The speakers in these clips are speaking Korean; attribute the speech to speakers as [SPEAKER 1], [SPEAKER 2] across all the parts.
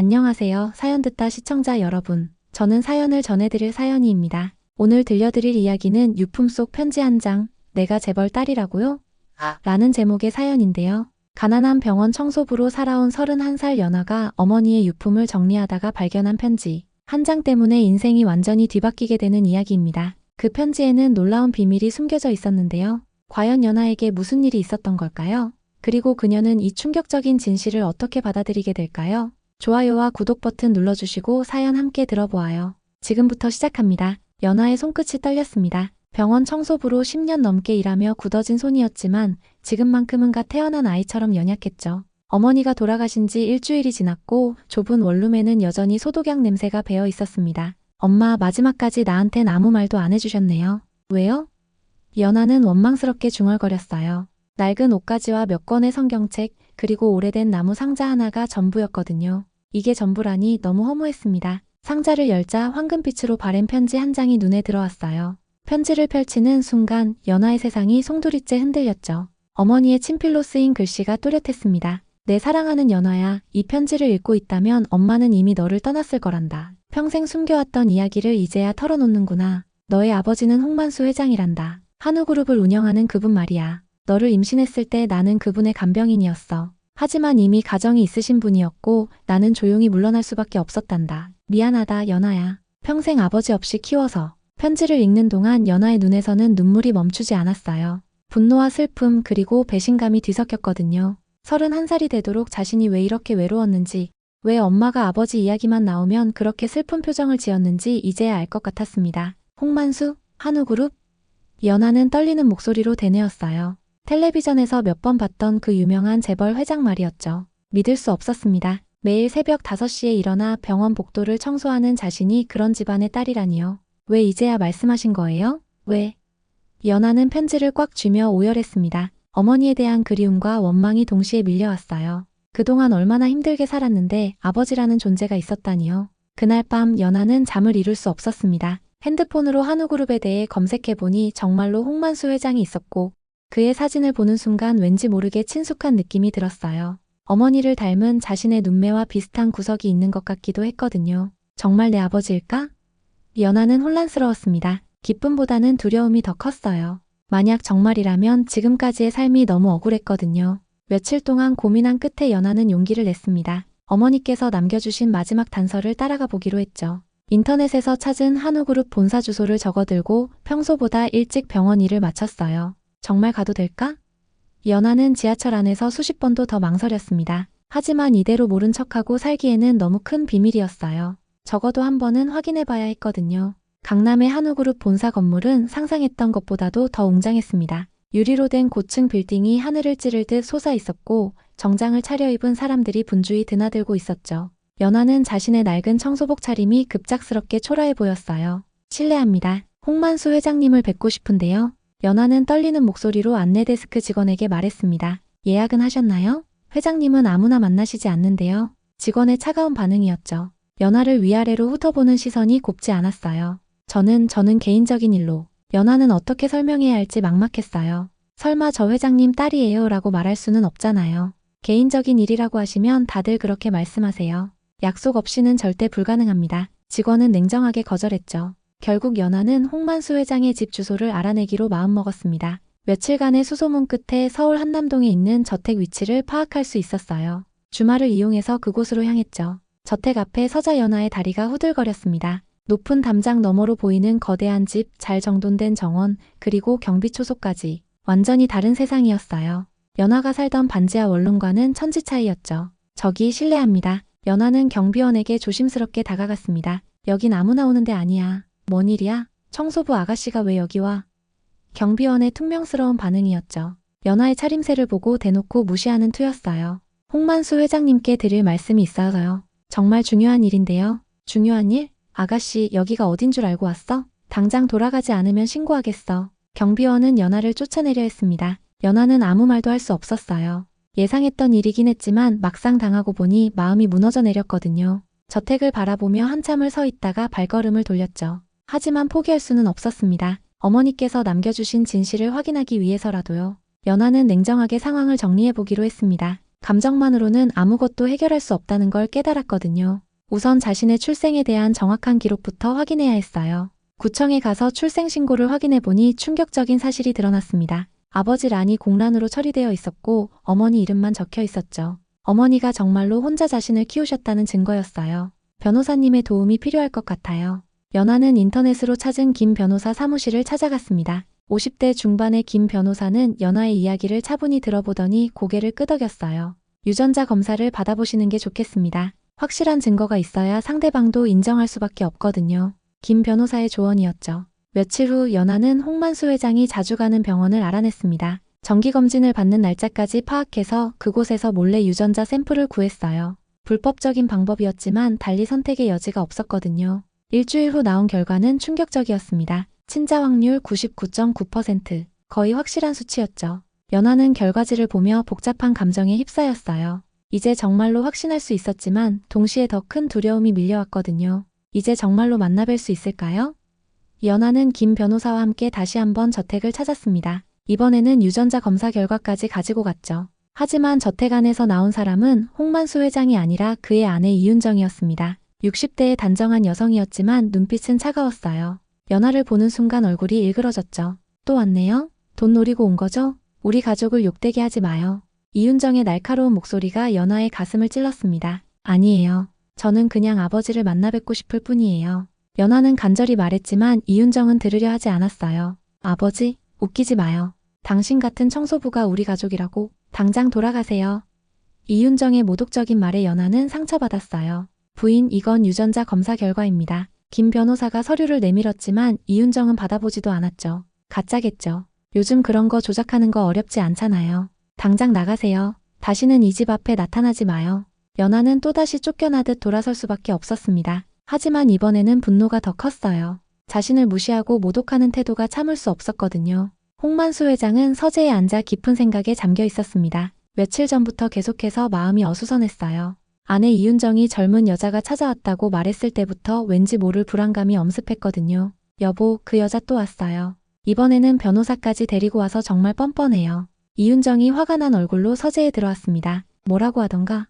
[SPEAKER 1] 안녕하세요. 사연 듣다 시청자 여러분. 저는 사연을 전해드릴 사연이입니다. 오늘 들려드릴 이야기는 유품 속 편지 한 장, 내가 재벌 딸이라고요? 라는 제목의 사연인데요. 가난한 병원 청소부로 살아온 31살 연하가 어머니의 유품을 정리하다가 발견한 편지 한 장 때문에 인생이 완전히 뒤바뀌게 되는 이야기입니다. 그 편지에는 놀라운 비밀이 숨겨져 있었는데요. 과연 연하에게 무슨 일이 있었던 걸까요? 그리고 그녀는 이 충격적인 진실을 어떻게 받아들이게 될까요? 좋아요와 구독 버튼 눌러주시고 사연 함께 들어보아요. 지금부터 시작합니다. 연하의 손끝이 떨렸습니다. 병원 청소부로 10년 넘게 일하며 굳어진 손이었지만 지금만큼은 갓 태어난 아이처럼 연약했죠. 어머니가 돌아가신 지 일주일이 지났고 좁은 원룸에는 여전히 소독약 냄새가 배어 있었습니다. 엄마, 마지막까지 나한텐 아무 말도 안 해주셨네요. 왜요? 연하는 원망스럽게 중얼거렸어요. 낡은 옷가지와 몇 권의 성경책, 그리고 오래된 나무 상자 하나가 전부였거든요. 이게 전부라니 너무 허무했습니다. 상자를 열자 황금빛으로 바랜 편지 한 장이 눈에 들어왔어요. 편지를 펼치는 순간 연하의 세상이 송두리째 흔들렸죠. 어머니의 친필로 쓰인 글씨가 또렷했습니다. 내 사랑하는 연하야, 이 편지를 읽고 있다면 엄마는 이미 너를 떠났을 거란다. 평생 숨겨왔던 이야기를 이제야 털어놓는구나. 너의 아버지는 홍만수 회장이란다. 한우그룹을 운영하는 그분 말이야. 너를 임신했을 때 나는 그분의 간병인이었어. 하지만 이미 가정이 있으신 분이었고 나는 조용히 물러날 수밖에 없었단다. 미안하다, 연하야. 평생 아버지 없이 키워서. 편지를 읽는 동안 연하의 눈에서는 눈물이 멈추지 않았어요. 분노와 슬픔 그리고 배신감이 뒤섞였거든요. 31살이 되도록 자신이 왜 이렇게 외로웠는지, 왜 엄마가 아버지 이야기만 나오면 그렇게 슬픈 표정을 지었는지 이제야 알 것 같았습니다. 홍만수? 한우그룹? 연하는 떨리는 목소리로 되뇌었어요. 텔레비전에서 몇 번 봤던 그 유명한 재벌 회장 말이었죠. 믿을 수 없었습니다. 매일 새벽 5시에 일어나 병원 복도를 청소하는 자신이 그런 집안의 딸이라니요. 왜 이제야 말씀하신 거예요? 왜? 연하는 편지를 꽉 쥐며 오열했습니다. 어머니에 대한 그리움과 원망이 동시에 밀려왔어요. 그동안 얼마나 힘들게 살았는데 아버지라는 존재가 있었다니요. 그날 밤 연하는 잠을 이룰 수 없었습니다. 핸드폰으로 한우그룹에 대해 검색해보니 정말로 홍만수 회장이 있었고 그의 사진을 보는 순간 왠지 모르게 친숙한 느낌이 들었어요. 어머니를 닮은 자신의 눈매와 비슷한 구석이 있는 것 같기도 했거든요. 정말 내 아버지일까? 연하는 혼란스러웠습니다. 기쁨보다는 두려움이 더 컸어요. 만약 정말이라면 지금까지의 삶이 너무 억울했거든요. 며칠 동안 고민한 끝에 연하는 용기를 냈습니다. 어머니께서 남겨주신 마지막 단서를 따라가 보기로 했죠. 인터넷에서 찾은 한우그룹 본사 주소를 적어들고 평소보다 일찍 병원 일을 마쳤어요. 정말 가도 될까? 연하는 지하철 안에서 수십 번도 더 망설였습니다. 하지만 이대로 모른 척하고 살기에는 너무 큰 비밀이었어요. 적어도 한 번은 확인해봐야 했거든요. 강남의 한우그룹 본사 건물은 상상했던 것보다도 더 웅장했습니다. 유리로 된 고층 빌딩이 하늘을 찌를 듯 솟아 있었고 정장을 차려입은 사람들이 분주히 드나들고 있었죠. 연하는 자신의 낡은 청소복 차림이 급작스럽게 초라해 보였어요. 실례합니다. 홍만수 회장님을 뵙고 싶은데요. 연하는 떨리는 목소리로 안내데스크 직원에게 말했습니다. 예약은 하셨나요? 회장님은 아무나 만나시지 않는데요. 직원의 차가운 반응이었죠. 연하를 위아래로 훑어보는 시선이 곱지 않았어요. 저는 개인적인 일로. 연하는 어떻게 설명해야 할지 막막했어요. 설마 저 회장님 딸이에요 라고 말할 수는 없잖아요. 개인적인 일이라고 하시면 다들 그렇게 말씀하세요. 약속 없이는 절대 불가능합니다. 직원은 냉정하게 거절했죠. 결국 연하는 홍만수 회장의 집 주소를 알아내기로 마음먹었습니다. 며칠간의 수소문 끝에 서울 한남동에 있는 저택 위치를 파악할 수 있었어요. 주말을 이용해서 그곳으로 향했죠. 저택 앞에 서자 연하의 다리가 후들거렸습니다. 높은 담장 너머로 보이는 거대한 집, 잘 정돈된 정원, 그리고 경비 초소까지 완전히 다른 세상이었어요. 연하가 살던 반지하 원룸과는 천지 차이였죠. 저기 실례합니다. 연하는 경비원에게 조심스럽게 다가갔습니다. 여긴 아무나 오는 데 아니야. 뭔 일이야? 청소부 아가씨가 왜 여기 와? 경비원의 퉁명스러운 반응이었죠. 연하의 차림새를 보고 대놓고 무시하는 투였어요. 홍만수 회장님께 드릴 말씀이 있어서요. 정말 중요한 일인데요. 중요한 일? 아가씨, 여기가 어딘 줄 알고 왔어? 당장 돌아가지 않으면 신고하겠어. 경비원은 연하를 쫓아내려 했습니다. 연하는 아무 말도 할 수 없었어요. 예상했던 일이긴 했지만 막상 당하고 보니 마음이 무너져 내렸거든요. 저택을 바라보며 한참을 서 있다가 발걸음을 돌렸죠. 하지만 포기할 수는 없었습니다. 어머니께서 남겨주신 진실을 확인하기 위해서라도요. 연하는 냉정하게 상황을 정리해보기로 했습니다. 감정만으로는 아무것도 해결할 수 없다는 걸 깨달았거든요. 우선 자신의 출생에 대한 정확한 기록부터 확인해야 했어요. 구청에 가서 출생신고를 확인해보니 충격적인 사실이 드러났습니다. 아버지 란이 공란으로 처리되어 있었고 어머니 이름만 적혀 있었죠. 어머니가 정말로 혼자 자신을 키우셨다는 증거였어요. 변호사님의 도움이 필요할 것 같아요. 연아는 인터넷으로 찾은 김 변호사 사무실을 찾아갔습니다. 50대 중반의 김 변호사는 연아의 이야기를 차분히 들어보더니 고개를 끄덕였어요. 유전자 검사를 받아보시는 게 좋겠습니다. 확실한 증거가 있어야 상대방도 인정할 수밖에 없거든요. 김 변호사의 조언이었죠. 며칠 후 연아는 홍만수 회장이 자주 가는 병원을 알아냈습니다. 정기검진을 받는 날짜까지 파악해서 그곳에서 몰래 유전자 샘플을 구했어요. 불법적인 방법이었지만 달리 선택의 여지가 없었거든요. 일주일 후 나온 결과는 충격적이었습니다. 친자 확률 99.9%, 거의 확실한 수치였죠. 연아는 결과지를 보며 복잡한 감정에 휩싸였어요. 이제 정말로 확신할 수 있었지만 동시에 더 큰 두려움이 밀려왔거든요. 이제 정말로 만나뵐 수 있을까요? 연아는 김 변호사와 함께 다시 한번 저택을 찾았습니다. 이번에는 유전자 검사 결과까지 가지고 갔죠. 하지만 저택 안에서 나온 사람은 홍만수 회장이 아니라 그의 아내 이윤정이었습니다. 60대의 단정한 여성이었지만 눈빛은 차가웠어요. 연아를 보는 순간 얼굴이 일그러졌죠. 또 왔네요? 돈 노리고 온 거죠? 우리 가족을 욕되게 하지 마요. 이윤정의 날카로운 목소리가 연아의 가슴을 찔렀습니다. 아니에요. 저는 그냥 아버지를 만나 뵙고 싶을 뿐이에요. 연아는 간절히 말했지만 이윤정은 들으려 하지 않았어요. 아버지, 웃기지 마요. 당신 같은 청소부가 우리 가족이라고. 당장 돌아가세요. 이윤정의 모독적인 말에 연아는 상처받았어요. 부인, 이건 유전자 검사 결과입니다. 김 변호사가 서류를 내밀었지만 이윤정은 받아보지도 않았죠. 가짜겠죠. 요즘 그런 거 조작하는 거 어렵지 않잖아요. 당장 나가세요. 다시는 이 집 앞에 나타나지 마요. 연아는 또다시 쫓겨나듯 돌아설 수밖에 없었습니다. 하지만 이번에는 분노가 더 컸어요. 자신을 무시하고 모독하는 태도가 참을 수 없었거든요. 홍만수 회장은 서재에 앉아 깊은 생각에 잠겨 있었습니다. 며칠 전부터 계속해서 마음이 어수선했어요. 아내 이윤정이 젊은 여자가 찾아왔다고 말했을 때부터 왠지 모를 불안감이 엄습했거든요. 여보, 그 여자 또 왔어요. 이번에는 변호사까지 데리고 와서 정말 뻔뻔해요. 이윤정이 화가 난 얼굴로 서재에 들어왔습니다. 뭐라고 하던가?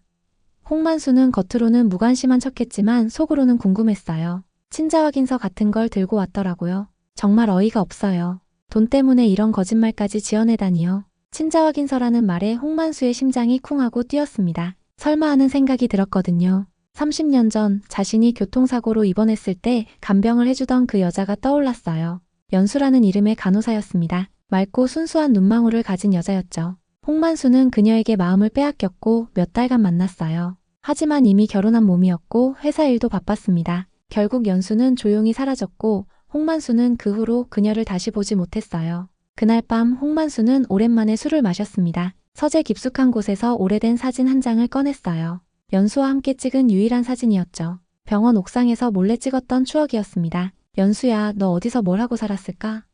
[SPEAKER 1] 홍만수는 겉으로는 무관심한 척했지만 속으로는 궁금했어요. 친자 확인서 같은 걸 들고 왔더라고요. 정말 어이가 없어요. 돈 때문에 이런 거짓말까지 지어내다니요. 친자 확인서라는 말에 홍만수의 심장이 쿵하고 뛰었습니다. 설마 하는 생각이 들었거든요. 30년 전 자신이 교통사고로 입원했을 때 간병을 해주던 그 여자가 떠올랐어요. 연수라는 이름의 간호사였습니다. 맑고 순수한 눈망울을 가진 여자였죠. 홍만수는 그녀에게 마음을 빼앗겼고 몇 달간 만났어요. 하지만 이미 결혼한 몸이었고 회사 일도 바빴습니다. 결국 연수는 조용히 사라졌고 홍만수는 그 후로 그녀를 다시 보지 못했어요. 그날 밤 홍만수는 오랜만에 술을 마셨습니다. 서재 깊숙한 곳에서 오래된 사진 한 장을 꺼냈어요. 연수와 함께 찍은 유일한 사진이었죠. 병원 옥상에서 몰래 찍었던 추억이었습니다. 연수야, 너 어디서 뭘 하고 살았을까?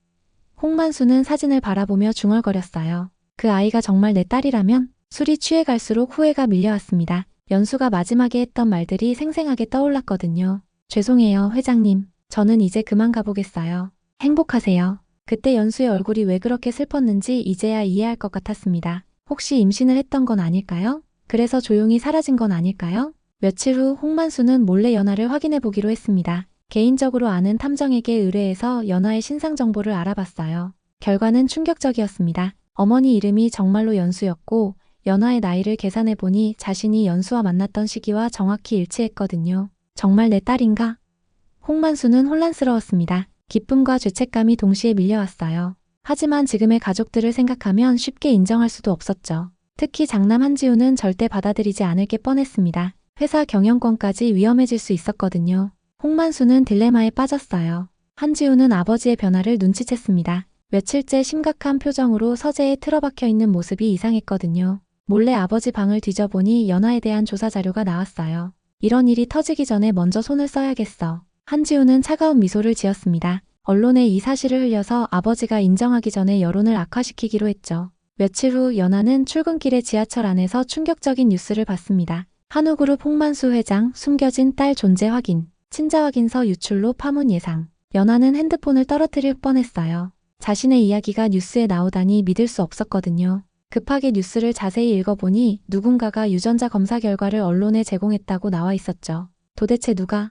[SPEAKER 1] 홍만수는 사진을 바라보며 중얼거렸어요. 그 아이가 정말 내 딸이라면? 술이 취해갈수록 후회가 밀려왔습니다. 연수가 마지막에 했던 말들이 생생하게 떠올랐거든요. 죄송해요, 회장님. 저는 이제 그만 가보겠어요. 행복하세요. 그때 연수의 얼굴이 왜 그렇게 슬펐는지 이제야 이해할 것 같았습니다. 혹시 임신을 했던 건 아닐까요? 그래서 조용히 사라진 건 아닐까요? 며칠 후 홍만수는 몰래 연아를 확인해 보기로 했습니다. 개인적으로 아는 탐정에게 의뢰해서 연아의 신상 정보를 알아봤어요. 결과는 충격적이었습니다. 어머니 이름이 정말로 연수였고 연아의 나이를 계산해 보니 자신이 연수와 만났던 시기와 정확히 일치했거든요. 정말 내 딸인가? 홍만수는 혼란스러웠습니다. 기쁨과 죄책감이 동시에 밀려왔어요. 하지만 지금의 가족들을 생각하면 쉽게 인정할 수도 없었죠. 특히 장남 한지우는 절대 받아들이지 않을 게 뻔했습니다. 회사 경영권까지 위험해질 수 있었거든요. 홍만수는 딜레마에 빠졌어요. 한지우는 아버지의 변화를 눈치챘습니다. 며칠째 심각한 표정으로 서재에 틀어박혀 있는 모습이 이상했거든요. 몰래 아버지 방을 뒤져보니 연아에 대한 조사 자료가 나왔어요. 이런 일이 터지기 전에 먼저 손을 써야겠어. 한지우는 차가운 미소를 지었습니다. 언론에 이 사실을 흘려서 아버지가 인정하기 전에 여론을 악화시키기로 했죠. 며칠 후 연아는 출근길의 지하철 안에서 충격적인 뉴스를 봤습니다. 한우그룹 홍만수 회장 숨겨진 딸 존재 확인, 친자 확인서 유출로 파문 예상. 연아는 핸드폰을 떨어뜨릴 뻔했어요. 자신의 이야기가 뉴스에 나오다니 믿을 수 없었거든요. 급하게 뉴스를 자세히 읽어보니 누군가가 유전자 검사 결과를 언론에 제공했다고 나와 있었죠. 도대체 누가?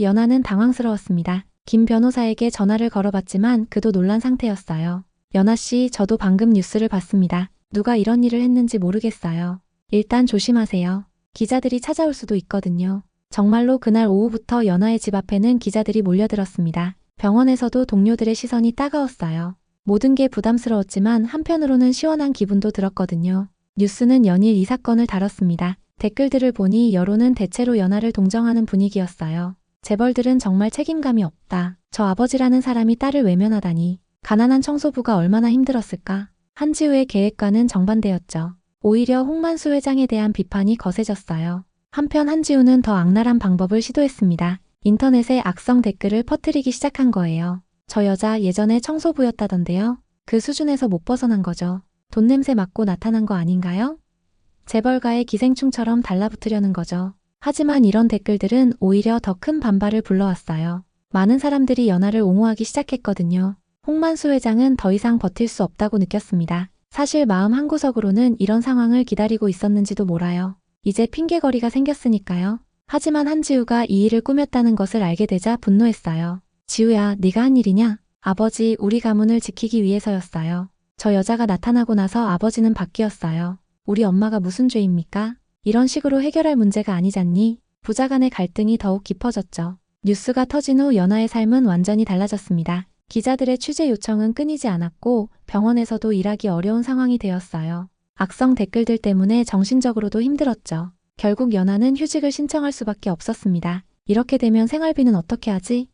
[SPEAKER 1] 연하는 당황스러웠습니다. 김 변호사에게 전화를 걸어봤지만 그도 놀란 상태였어요. 연하 씨, 저도 방금 뉴스를 봤습니다. 누가 이런 일을 했는지 모르겠어요. 일단 조심하세요. 기자들이 찾아올 수도 있거든요. 정말로 그날 오후부터 연하의 집 앞에는 기자들이 몰려들었습니다. 병원에서도 동료들의 시선이 따가웠어요. 모든 게 부담스러웠지만 한편으로는 시원한 기분도 들었거든요. 뉴스는 연일 이 사건을 다뤘습니다. 댓글들을 보니 여론은 대체로 연하를 동정하는 분위기였어요. 재벌들은 정말 책임감이 없다. 저 아버지라는 사람이 딸을 외면하다니. 가난한 청소부가 얼마나 힘들었을까. 한지우의 계획과는 정반대였죠. 오히려 홍만수 회장에 대한 비판이 거세졌어요. 한편 한지우는 더 악랄한 방법을 시도했습니다. 인터넷에 악성 댓글을 퍼뜨리기 시작한 거예요. 저 여자 예전에 청소부였다던데요. 그 수준에서 못 벗어난 거죠. 돈 냄새 맡고 나타난 거 아닌가요? 재벌가의 기생충처럼 달라붙으려는 거죠. 하지만 이런 댓글들은 오히려 더 큰 반발을 불러왔어요. 많은 사람들이 연하를 옹호하기 시작했거든요. 홍만수 회장은 더 이상 버틸 수 없다고 느꼈습니다. 사실 마음 한구석으로는 이런 상황을 기다리고 있었는지도 몰라요. 이제 핑계거리가 생겼으니까요. 하지만 한지우가 이 일을 꾸몄다는 것을 알게 되자 분노했어요. 지우야, 네가 한 일이냐? 아버지, 우리 가문을 지키기 위해서였어요. 저 여자가 나타나고 나서 아버지는 바뀌었어요. 우리 엄마가 무슨 죄입니까? 이런 식으로 해결할 문제가 아니잖니? 부자 간의 갈등이 더욱 깊어졌죠. 뉴스가 터진 후 연하의 삶은 완전히 달라졌습니다. 기자들의 취재 요청은 끊이지 않았고 병원에서도 일하기 어려운 상황이 되었어요. 악성 댓글들 때문에 정신적으로도 힘들었죠. 결국 연하는 휴직을 신청할 수밖에 없었습니다. 이렇게 되면 생활비는 어떻게 하지?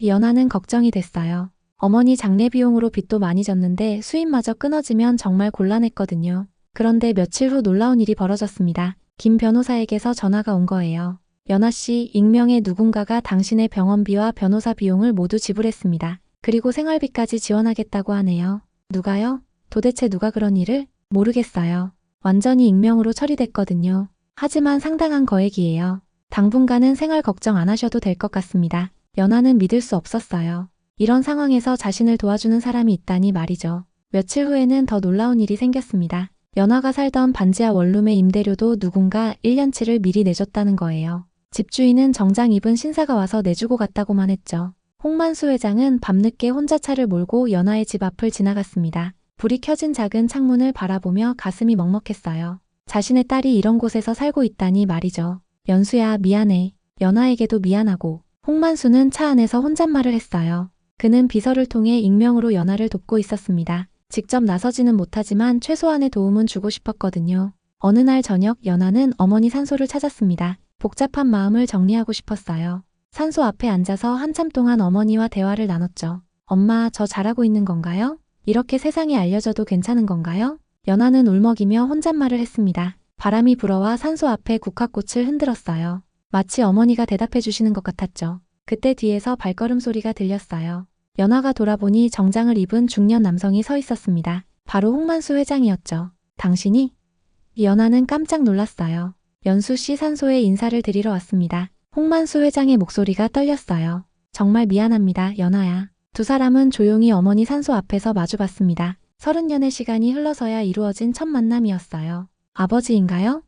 [SPEAKER 1] 연하는 걱정이 됐어요. 어머니 장례 비용으로 빚도 많이 졌는데 수입마저 끊어지면 정말 곤란했거든요. 그런데 며칠 후 놀라운 일이 벌어졌습니다. 김 변호사에게서 전화가 온 거예요. 연하 씨, 익명의 누군가가 당신의 병원비와 변호사 비용을 모두 지불했습니다. 그리고 생활비까지 지원하겠다고 하네요. 누가요? 도대체 누가 그런 일을? 모르겠어요. 완전히 익명으로 처리됐거든요. 하지만 상당한 거액이에요. 당분간은 생활 걱정 안 하셔도 될 것 같습니다. 연하는 믿을 수 없었어요. 이런 상황에서 자신을 도와주는 사람이 있다니 말이죠. 며칠 후에는 더 놀라운 일이 생겼습니다. 연하가 살던 반지하 원룸의 임대료도 누군가 1년치를 미리 내줬다는 거예요. 집주인은 정장 입은 신사가 와서 내주고 갔다고만 했죠. 홍만수 회장은 밤늦게 혼자 차를 몰고 연하의 집 앞을 지나갔습니다. 불이 켜진 작은 창문을 바라보며 가슴이 먹먹했어요. 자신의 딸이 이런 곳에서 살고 있다니 말이죠. 연수야, 미안해. 연하에게도 미안하고. 홍만수는 차 안에서 혼잣말을 했어요. 그는 비서를 통해 익명으로 연하를 돕고 있었습니다. 직접 나서지는 못하지만 최소한의 도움은 주고 싶었거든요. 어느 날 저녁 연하는 어머니 산소를 찾았습니다. 복잡한 마음을 정리하고 싶었어요. 산소 앞에 앉아서 한참 동안 어머니와 대화를 나눴죠. 엄마, 저 잘하고 있는 건가요? 이렇게 세상에 알려져도 괜찮은 건가요? 연하는 울먹이며 혼잣말을 했습니다. 바람이 불어와 산소 앞에 국화꽃을 흔들었어요. 마치 어머니가 대답해 주시는 것 같았죠. 그때 뒤에서 발걸음 소리가 들렸어요. 연하가 돌아보니 정장을 입은 중년 남성이 서 있었습니다. 바로 홍만수 회장이었죠. 당신이? 연하는 깜짝 놀랐어요. 연수 씨, 산소에 인사를 드리러 왔습니다. 홍만수 회장의 목소리가 떨렸어요. 정말 미안합니다, 연하야. 두 사람은 조용히 어머니 산소 앞에서 마주봤습니다. 30년의 시간이 흘러서야 이루어진 첫 만남이었어요. 아버지인가요?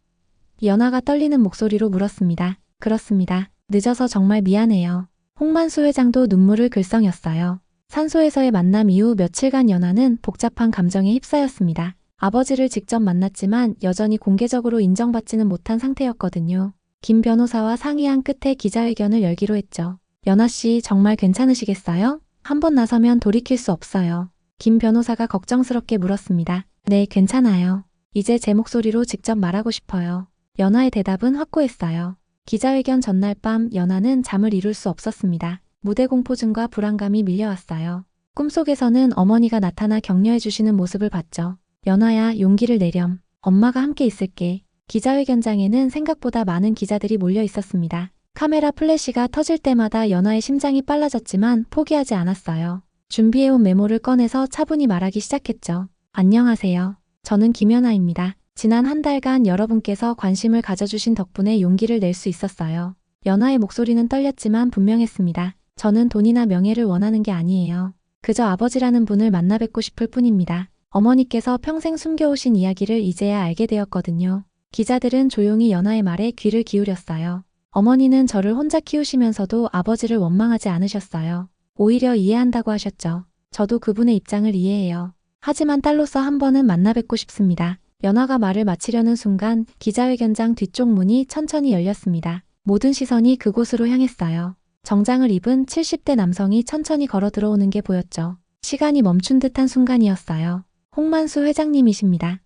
[SPEAKER 1] 연하가 떨리는 목소리로 물었습니다. 그렇습니다. 늦어서 정말 미안해요. 홍만수 회장도 눈물을 글썽였어요. 산소에서의 만남 이후 며칠간 연하는 복잡한 감정에 휩싸였습니다. 아버지를 직접 만났지만 여전히 공개적으로 인정받지는 못한 상태였거든요. 김 변호사와 상의한 끝에 기자회견을 열기로 했죠. 연하 씨, 정말 괜찮으시겠어요? 한번 나서면 돌이킬 수 없어요. 김 변호사가 걱정스럽게 물었습니다. 네, 괜찮아요. 이제 제 목소리로 직접 말하고 싶어요. 연하의 대답은 확고했어요. 기자회견 전날 밤 연하는 잠을 이룰 수 없었습니다. 무대 공포증과 불안감이 밀려왔어요. 꿈속에서는 어머니가 나타나 격려해 주시는 모습을 봤죠. 연하야, 용기를 내렴. 엄마가 함께 있을게. 기자회견장에는 생각보다 많은 기자들이 몰려 있었습니다. 카메라 플래시가 터질 때마다 연하의 심장이 빨라졌지만 포기하지 않았어요. 준비해온 메모를 꺼내서 차분히 말하기 시작했죠. 안녕하세요. 저는 김연아입니다. 지난 한 달간 여러분께서 관심을 가져주신 덕분에 용기를 낼 수 있었어요. 연하의 목소리는 떨렸지만 분명했습니다. 저는 돈이나 명예를 원하는 게 아니에요. 그저 아버지라는 분을 만나 뵙고 싶을 뿐입니다. 어머니께서 평생 숨겨오신 이야기를 이제야 알게 되었거든요. 기자들은 조용히 연하의 말에 귀를 기울였어요. 어머니는 저를 혼자 키우시면서도 아버지를 원망하지 않으셨어요. 오히려 이해한다고 하셨죠. 저도 그분의 입장을 이해해요. 하지만 딸로서 한 번은 만나 뵙고 싶습니다. 연하가 말을 마치려는 순간 기자회견장 뒤쪽 문이 천천히 열렸습니다. 모든 시선이 그곳으로 향했어요. 정장을 입은 70대 남성이 천천히 걸어 들어오는 게 보였죠. 시간이 멈춘 듯한 순간이었어요. 홍만수 회장님이십니다.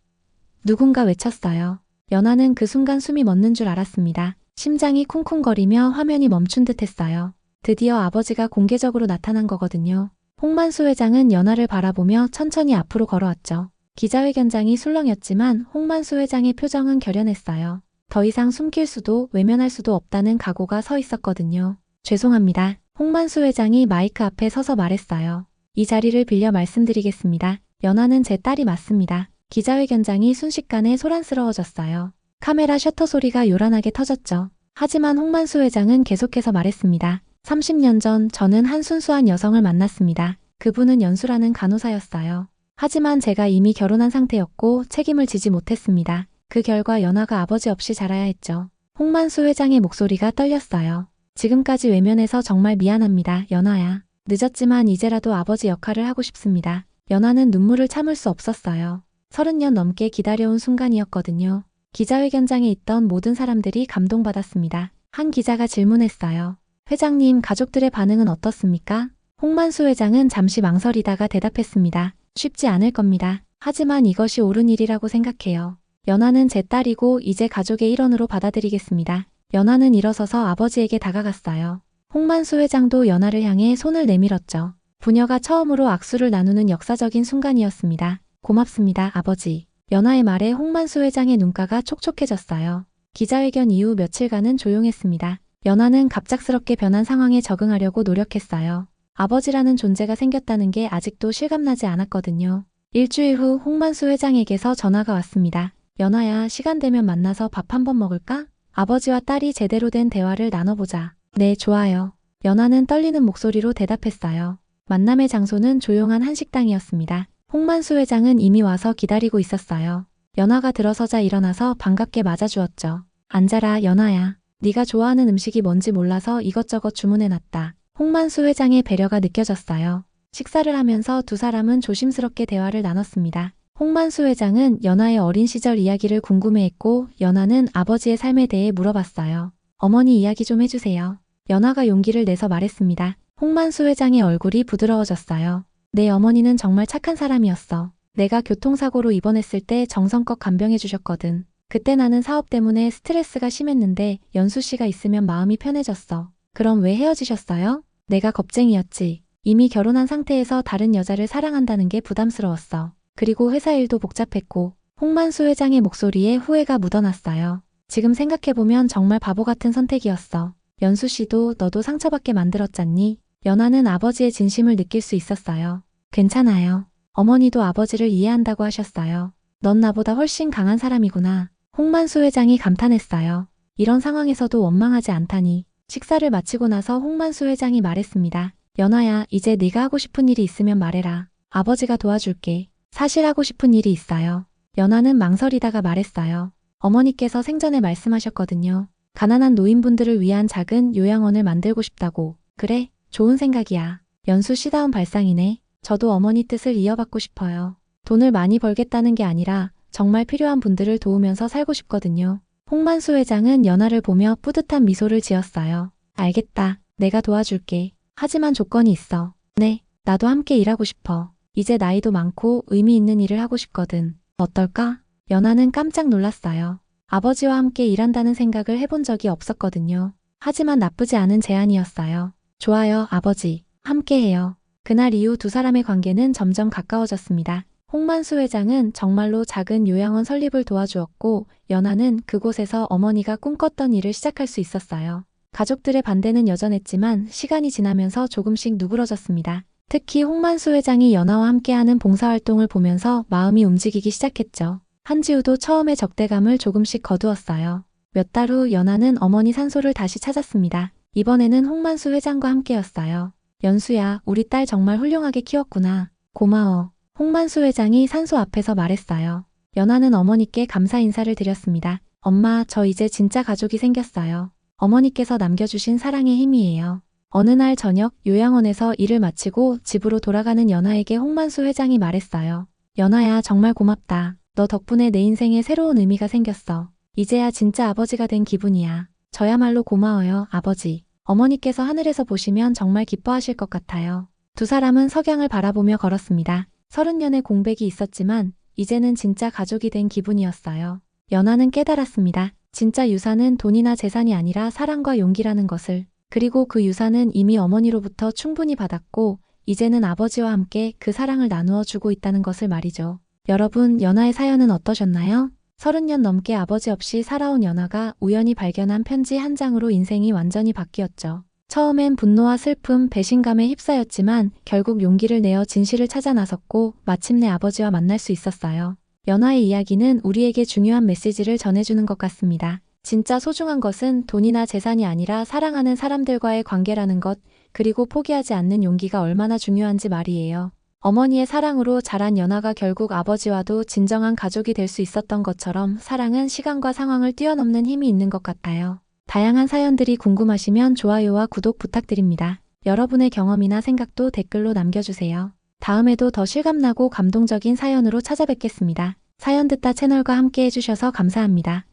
[SPEAKER 1] 누군가 외쳤어요. 연하는 그 순간 숨이 멎는 줄 알았습니다. 심장이 쿵쿵거리며 화면이 멈춘 듯 했어요. 드디어 아버지가 공개적으로 나타난 거거든요. 홍만수 회장은 연하를 바라보며 천천히 앞으로 걸어왔죠. 기자회견장이 술렁였지만 홍만수 회장의 표정은 결연했어요. 더 이상 숨길 수도 외면할 수도 없다는 각오가 서 있었거든요. 죄송합니다. 홍만수 회장이 마이크 앞에 서서 말했어요. 이 자리를 빌려 말씀드리겠습니다. 연하는 제 딸이 맞습니다. 기자회견장이 순식간에 소란스러워졌어요. 카메라 셔터 소리가 요란하게 터졌죠. 하지만 홍만수 회장은 계속해서 말했습니다. 30년 전 저는 한 순수한 여성을 만났습니다. 그분은 연수라는 간호사였어요. 하지만 제가 이미 결혼한 상태였고 책임을 지지 못했습니다. 그 결과 연하가 아버지 없이 자라야 했죠. 홍만수 회장의 목소리가 떨렸어요. 지금까지 외면해서 정말 미안합니다. 연하야. 늦었지만 이제라도 아버지 역할을 하고 싶습니다. 연하는 눈물을 참을 수 없었어요. 30년 넘게 기다려온 순간이었거든요. 기자회견장에 있던 모든 사람들이 감동받았습니다. 한 기자가 질문했어요. 회장님, 가족들의 반응은 어떻습니까? 홍만수 회장은 잠시 망설이다가 대답했습니다. 쉽지 않을 겁니다. 하지만 이것이 옳은 일이라고 생각해요. 연하는 제 딸이고 이제 가족의 일원으로 받아들이겠습니다. 연하는 일어서서 아버지에게 다가갔어요. 홍만수 회장도 연하를 향해 손을 내밀었죠. 부녀가 처음으로 악수를 나누는 역사적인 순간이었습니다. 고맙습니다, 아버지. 연하의 말에 홍만수 회장의 눈가가 촉촉해졌어요. 기자회견 이후 며칠간은 조용했습니다. 연하는 갑작스럽게 변한 상황에 적응하려고 노력했어요. 아버지라는 존재가 생겼다는 게 아직도 실감나지 않았거든요. 일주일 후 홍만수 회장에게서 전화가 왔습니다. 연하야, 시간 되면 만나서 밥 한번 먹을까? 아버지와 딸이 제대로 된 대화를 나눠보자. 네, 좋아요. 연하는 떨리는 목소리로 대답했어요. 만남의 장소는 조용한 한식당이었습니다. 홍만수 회장은 이미 와서 기다리고 있었어요. 연하가 들어서자 일어나서 반갑게 맞아주었죠. 앉아라, 연하야. 네가 좋아하는 음식이 뭔지 몰라서 이것저것 주문해놨다. 홍만수 회장의 배려가 느껴졌어요. 식사를 하면서 두 사람은 조심스럽게 대화를 나눴습니다. 홍만수 회장은 연하의 어린 시절 이야기를 궁금해했고 연하는 아버지의 삶에 대해 물어봤어요. 어머니 이야기 좀 해주세요. 연하가 용기를 내서 말했습니다. 홍만수 회장의 얼굴이 부드러워졌어요. 내 어머니는 정말 착한 사람이었어. 내가 교통사고로 입원했을 때 정성껏 간병해 주셨거든. 그때 나는 사업 때문에 스트레스가 심했는데 연수 씨가 있으면 마음이 편해졌어. 그럼 왜 헤어지셨어요? 내가 겁쟁이였지. 이미 결혼한 상태에서 다른 여자를 사랑한다는 게 부담스러웠어. 그리고 회사 일도 복잡했고. 홍만수 회장의 목소리에 후회가 묻어났어요. 지금 생각해보면 정말 바보 같은 선택이었어. 연수 씨도 너도 상처받게 만들었잖니? 연하는 아버지의 진심을 느낄 수 있었어요. 괜찮아요. 어머니도 아버지를 이해한다고 하셨어요. 넌 나보다 훨씬 강한 사람이구나. 홍만수 회장이 감탄했어요. 이런 상황에서도 원망하지 않다니. 식사를 마치고 나서 홍만수 회장이 말했습니다. 연하야, 이제 네가 하고 싶은 일이 있으면 말해라. 아버지가 도와줄게. 사실 하고 싶은 일이 있어요. 연하는 망설이다가 말했어요. 어머니께서 생전에 말씀하셨거든요. 가난한 노인분들을 위한 작은 요양원을 만들고 싶다고. 그래, 좋은 생각이야. 연수 씨다운 발상이네. 저도 어머니 뜻을 이어받고 싶어요. 돈을 많이 벌겠다는 게 아니라 정말 필요한 분들을 도우면서 살고 싶거든요. 홍만수 회장은 연하를 보며 뿌듯한 미소를 지었어요. 알겠다. 내가 도와줄게. 하지만 조건이 있어. 네, 나도 함께 일하고 싶어. 이제 나이도 많고 의미 있는 일을 하고 싶거든. 어떨까? 연하는 깜짝 놀랐어요. 아버지와 함께 일한다는 생각을 해본 적이 없었거든요. 하지만 나쁘지 않은 제안이었어요. 좋아요, 아버지. 함께해요. 그날 이후 두 사람의 관계는 점점 가까워졌습니다. 홍만수 회장은 정말로 작은 요양원 설립을 도와주었고 연하는 그곳에서 어머니가 꿈꿨던 일을 시작할 수 있었어요. 가족들의 반대는 여전했지만 시간이 지나면서 조금씩 누그러졌습니다. 특히 홍만수 회장이 연하와 함께하는 봉사활동을 보면서 마음이 움직이기 시작했죠. 한지우도 처음에 적대감을 조금씩 거두었어요. 몇 달 후 연하는 어머니 산소를 다시 찾았습니다. 이번에는 홍만수 회장과 함께였어요. 연수야, 우리 딸 정말 훌륭하게 키웠구나. 고마워. 홍만수 회장이 산소 앞에서 말했어요. 연아는 어머니께 감사 인사를 드렸습니다. 엄마, 저 이제 진짜 가족이 생겼어요. 어머니께서 남겨주신 사랑의 힘이에요. 어느 날 저녁 요양원에서 일을 마치고 집으로 돌아가는 연아에게 홍만수 회장이 말했어요. 연아야, 정말 고맙다. 너 덕분에 내 인생에 새로운 의미가 생겼어. 이제야 진짜 아버지가 된 기분이야. 저야말로 고마워요, 아버지. 어머니께서 하늘에서 보시면 정말 기뻐하실 것 같아요. 두 사람은 석양을 바라보며 걸었습니다. 30년의 공백이 있었지만 이제는 진짜 가족이 된 기분이었어요. 연아는 깨달았습니다. 진짜 유산은 돈이나 재산이 아니라 사랑과 용기라는 것을. 그리고 그 유산은 이미 어머니로부터 충분히 받았고 이제는 아버지와 함께 그 사랑을 나누어 주고 있다는 것을 말이죠. 여러분, 연아의 사연은 어떠셨나요? 30년 넘게 아버지 없이 살아온 연아가 우연히 발견한 편지 한 장으로 인생이 완전히 바뀌었죠. 처음엔 분노와 슬픔, 배신감에 휩싸였지만 결국 용기를 내어 진실을 찾아 나섰고 마침내 아버지와 만날 수 있었어요. 연아의 이야기는 우리에게 중요한 메시지를 전해주는 것 같습니다. 진짜 소중한 것은 돈이나 재산이 아니라 사랑하는 사람들과의 관계라는 것, 그리고 포기하지 않는 용기가 얼마나 중요한지 말이에요. 어머니의 사랑으로 자란 연아가 결국 아버지와도 진정한 가족이 될 수 있었던 것처럼 사랑은 시간과 상황을 뛰어넘는 힘이 있는 것 같아요. 다양한 사연들이 궁금하시면 좋아요와 구독 부탁드립니다. 여러분의 경험이나 생각도 댓글로 남겨주세요. 다음에도 더 실감나고 감동적인 사연으로 찾아뵙겠습니다. 사연 듣다 채널과 함께 해주셔서 감사합니다.